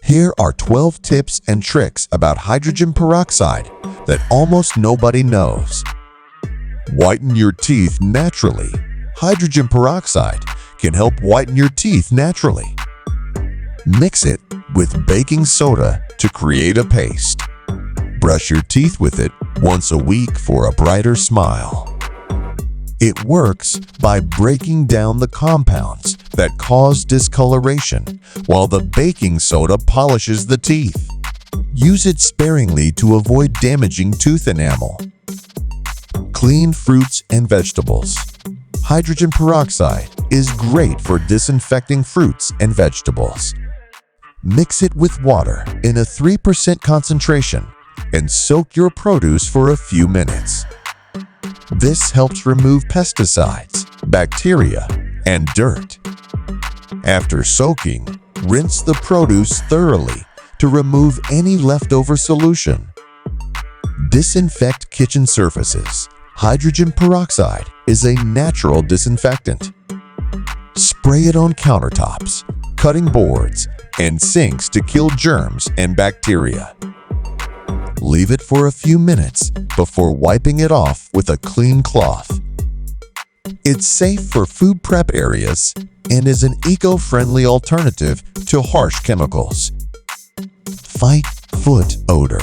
Here are 12 tips and tricks about hydrogen peroxide that almost nobody knows. Whiten your teeth naturally. Hydrogen peroxide can help whiten your teeth naturally. Mix it with baking soda to create a paste. Brush your teeth with it once a week for a brighter smile. It works by breaking down the compounds that cause discoloration, while the baking soda polishes the teeth. Use it sparingly to avoid damaging tooth enamel. Clean fruits and vegetables. Hydrogen peroxide is great for disinfecting fruits and vegetables. Mix it with water in a 3% concentration and soak your produce for a few minutes. This helps remove pesticides, bacteria, and dirt. After soaking, rinse the produce thoroughly to remove any leftover solution. Disinfect kitchen surfaces. Hydrogen peroxide is a natural disinfectant. Spray it on countertops, cutting boards, and sinks to kill germs and bacteria. Leave it for a few minutes before wiping it off with a clean cloth. It's safe for food prep areas and is an eco-friendly alternative to harsh chemicals. Fight foot odor.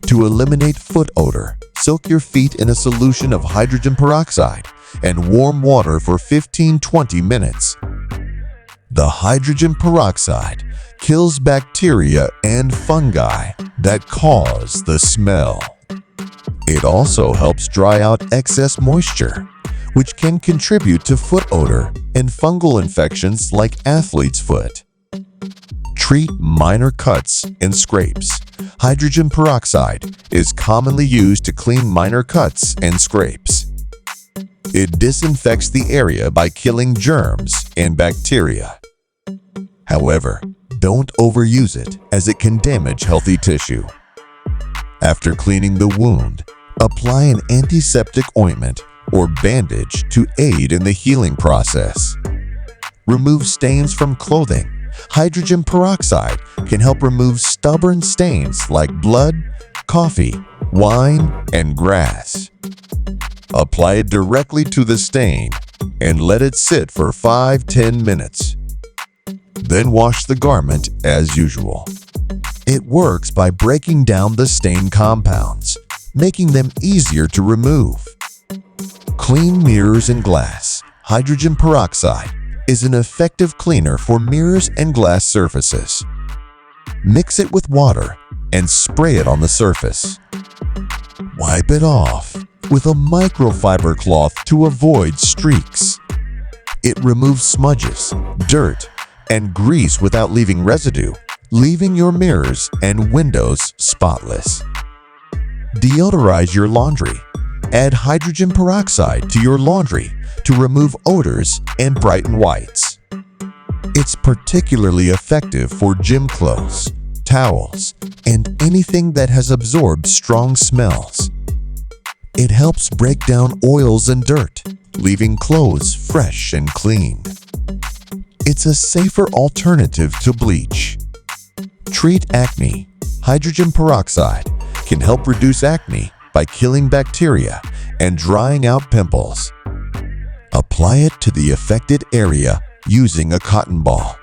To eliminate foot odor, soak your feet in a solution of hydrogen peroxide and warm water for 15-20 minutes. The hydrogen peroxide kills bacteria and fungi that cause the smell. It also helps dry out excess moisture, which can contribute to foot odor and fungal infections like athlete's foot. Treat minor cuts and scrapes. Hydrogen peroxide is commonly used to clean minor cuts and scrapes. It disinfects the area by killing germs and bacteria. However, don't overuse it as it can damage healthy tissue. After cleaning the wound, apply an antiseptic ointment or bandage to aid in the healing process. Remove stains from clothing. Hydrogen peroxide can help remove stubborn stains like blood, coffee, wine, and grass. Apply it directly to the stain and let it sit for 5-10 minutes. Then wash the garment as usual. It works by breaking down the stain compounds, making them easier to remove. Clean mirrors and glass. Hydrogen peroxide is an effective cleaner for mirrors and glass surfaces. Mix it with water and spray it on the surface. Wipe it off with a microfiber cloth to avoid streaks. It removes smudges, dirt, and grease without leaving residue, leaving your mirrors and windows spotless. Deodorize your laundry. Add hydrogen peroxide to your laundry to remove odors and brighten whites. It's particularly effective for gym clothes, towels, and anything that has absorbed strong smells. It helps break down oils and dirt, leaving clothes fresh and clean. It's a safer alternative to bleach. Treat acne. Hydrogen peroxide can help reduce acne by killing bacteria and drying out pimples. Apply it to the affected area using a cotton ball.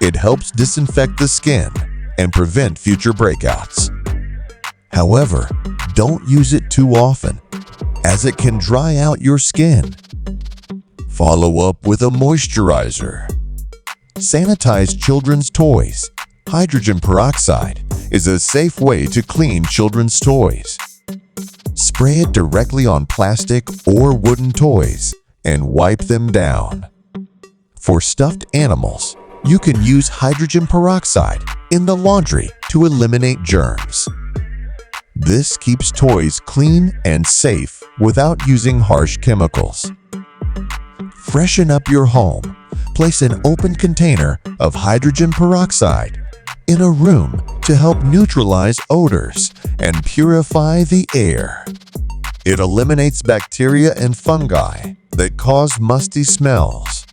It helps disinfect the skin and prevent future breakouts. However, don't use it too often, as it can dry out your skin. Follow up with a moisturizer. Sanitize children's toys. Hydrogen peroxide is a safe way to clean children's toys. Spray it directly on plastic or wooden toys and wipe them down. For stuffed animals, you can use hydrogen peroxide in the laundry to eliminate germs. This keeps toys clean and safe without using harsh chemicals. Freshen up your home. Place an open container of hydrogen peroxide in a room to help neutralize odors and purify the air. It eliminates bacteria and fungi that cause musty smells.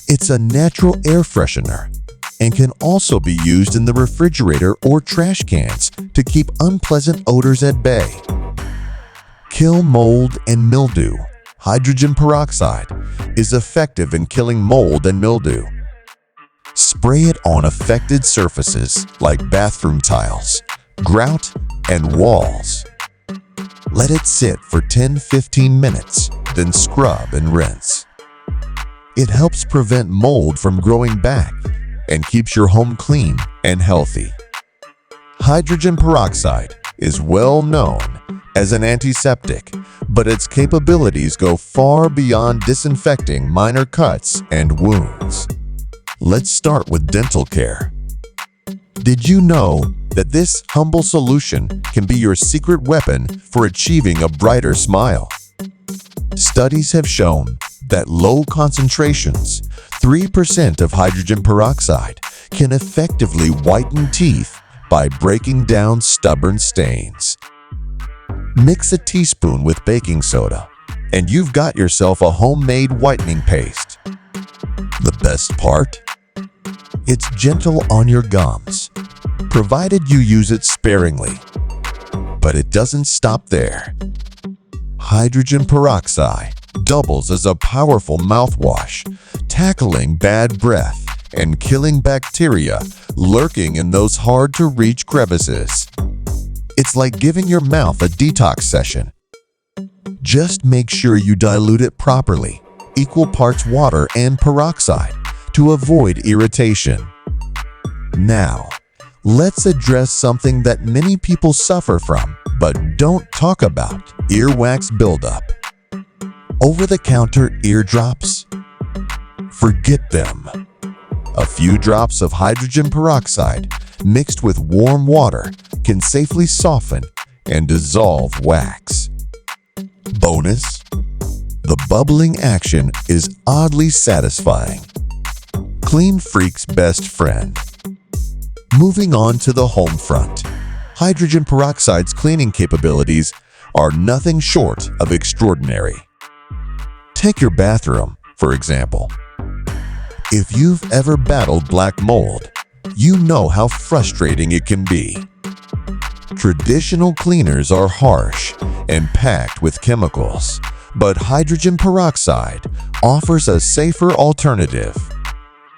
It's a natural air freshener and can also be used in the refrigerator or trash cans to keep unpleasant odors at bay. Kill mold and mildew. Hydrogen peroxide is effective in killing mold and mildew. Spray it on affected surfaces like bathroom tiles, grout, and walls. Let it sit for 10-15 minutes, then scrub and rinse. It helps prevent mold from growing back and keeps your home clean and healthy. Hydrogen peroxide is well known as an antiseptic, but its capabilities go far beyond disinfecting minor cuts and wounds. Let's start with dental care. Did you know that this humble solution can be your secret weapon for achieving a brighter smile? Studies have shown that low concentrations, 3% of hydrogen peroxide, can effectively whiten teeth by breaking down stubborn stains. Mix a teaspoon with baking soda, and you've got yourself a homemade whitening paste. The best part? It's gentle on your gums, provided you use it sparingly. But it doesn't stop there. Hydrogen peroxide doubles as a powerful mouthwash, tackling bad breath and killing bacteria lurking in those hard-to-reach crevices. It's like giving your mouth a detox session. Just make sure you dilute it properly, equal parts water and peroxide, to avoid irritation. Now, let's address something that many people suffer from but don't talk about: earwax buildup. Over-the-counter eardrops? Forget them. A few drops of hydrogen peroxide mixed with warm water can safely soften and dissolve wax. Bonus: the bubbling action is oddly satisfying. Clean freak's best friend. Moving on to the home front, hydrogen peroxide's cleaning capabilities are nothing short of extraordinary. Take your bathroom, for example. If you've ever battled black mold, you know how frustrating it can be. Traditional cleaners are harsh and packed with chemicals, but hydrogen peroxide offers a safer alternative.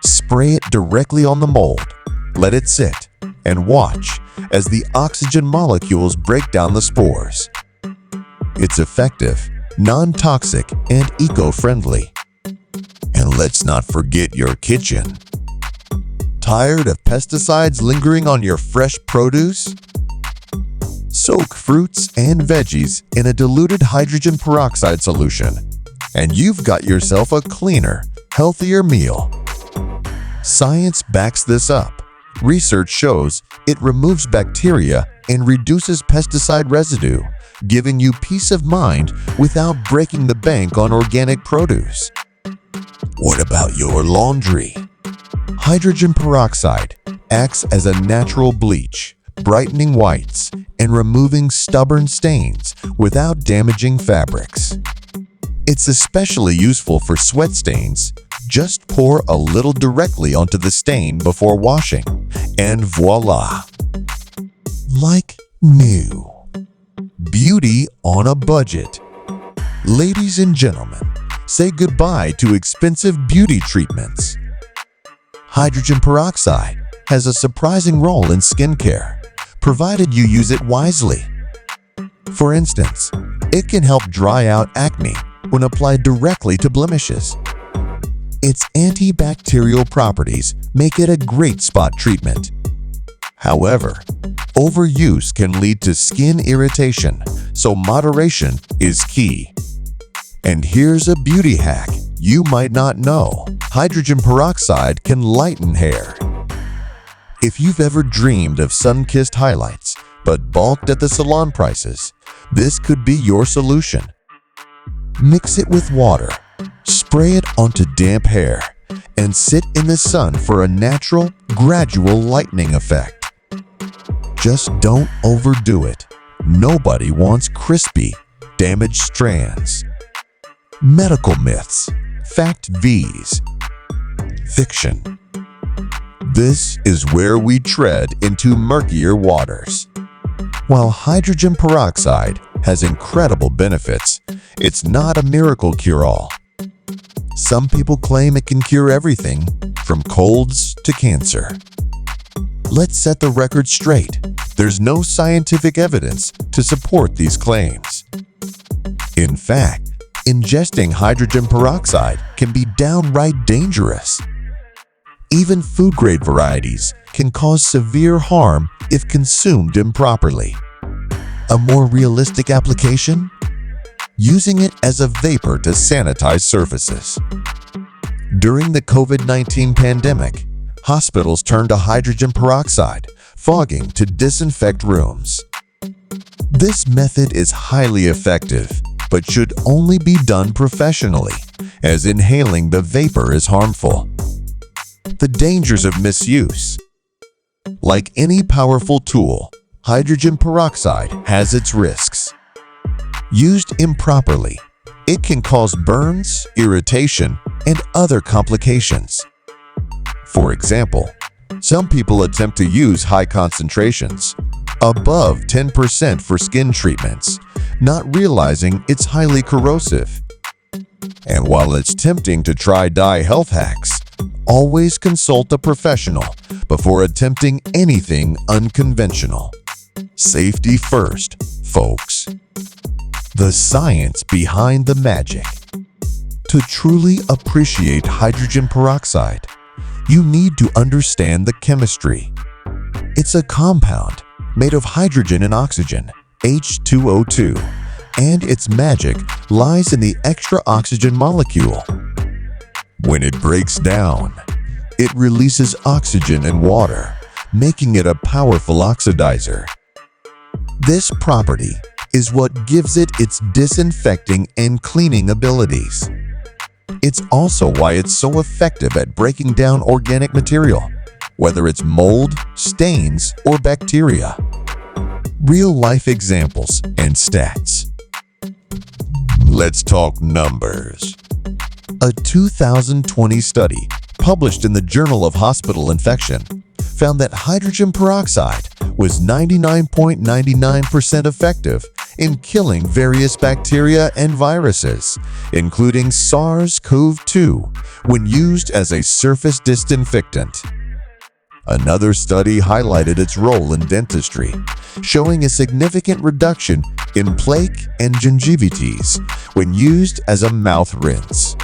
Spray it directly on the mold, let it sit, and watch as the oxygen molecules break down the spores. It's effective, non-toxic, and eco-friendly. And let's not forget your kitchen. Tired of pesticides lingering on your fresh produce? Soak fruits and veggies in a diluted hydrogen peroxide solution, and you've got yourself a cleaner, healthier meal. Science backs this up. Research shows it removes bacteria and reduces pesticide residue, giving you peace of mind without breaking the bank on organic produce. What about your laundry? Hydrogen peroxide acts as a natural bleach, brightening whites and removing stubborn stains without damaging fabrics. It's especially useful for sweat stains. Just pour a little directly onto the stain before washing, and voila! Like new. Beauty on a budget. Ladies and gentlemen, say goodbye to expensive beauty treatments. Hydrogen peroxide has a surprising role in skincare, provided you use it wisely. For instance, it can help dry out acne when applied directly to blemishes. Its antibacterial properties make it a great spot treatment. However, overuse can lead to skin irritation, so moderation is key. And here's a beauty hack you might not know. Hydrogen peroxide can lighten hair. If you've ever dreamed of sun-kissed highlights but balked at the salon prices, this could be your solution. Mix it with water, spray it onto damp hair, and sit in the sun for a natural, gradual lightening effect. Just don't overdo it. Nobody wants crispy, damaged strands. Medical myths, fact V's. Fiction. This is where we tread into murkier waters. While hydrogen peroxide has incredible benefits, it's not a miracle cure-all. Some people claim it can cure everything from colds to cancer. Let's set the record straight. There's no scientific evidence to support these claims. In fact, ingesting hydrogen peroxide can be downright dangerous. Even food-grade varieties can cause severe harm if consumed improperly. A more realistic application? Using it as a vapor to sanitize surfaces. During the COVID-19 pandemic, hospitals turned to hydrogen peroxide fogging to disinfect rooms. This method is highly effective, but should only be done professionally, as inhaling the vapor is harmful. The dangers of misuse. Like any powerful tool, hydrogen peroxide has its risks. Used improperly, it can cause burns, irritation, and other complications. For example, some people attempt to use high concentrations, above 10% for skin treatments, not realizing it's highly corrosive. And while it's tempting to try dye health hacks, always consult a professional before attempting anything unconventional. Safety first, folks. The science behind the magic. To truly appreciate hydrogen peroxide, you need to understand the chemistry. It's a compound made of hydrogen and oxygen, H2O2, and its magic lies in the extra oxygen molecule. When it breaks down, it releases oxygen and water, making it a powerful oxidizer. This property is what gives it its disinfecting and cleaning abilities. It's also why it's so effective at breaking down organic material, whether it's mold, stains, or bacteria. Real-life examples and stats. Let's talk numbers. A 2020 study published in the Journal of Hospital Infection found that hydrogen peroxide was 99.99% effective in killing various bacteria and viruses, including SARS-CoV-2, when used as a surface disinfectant. Another study highlighted its role in dentistry, showing a significant reduction in plaque and gingivitis when used as a mouth rinse.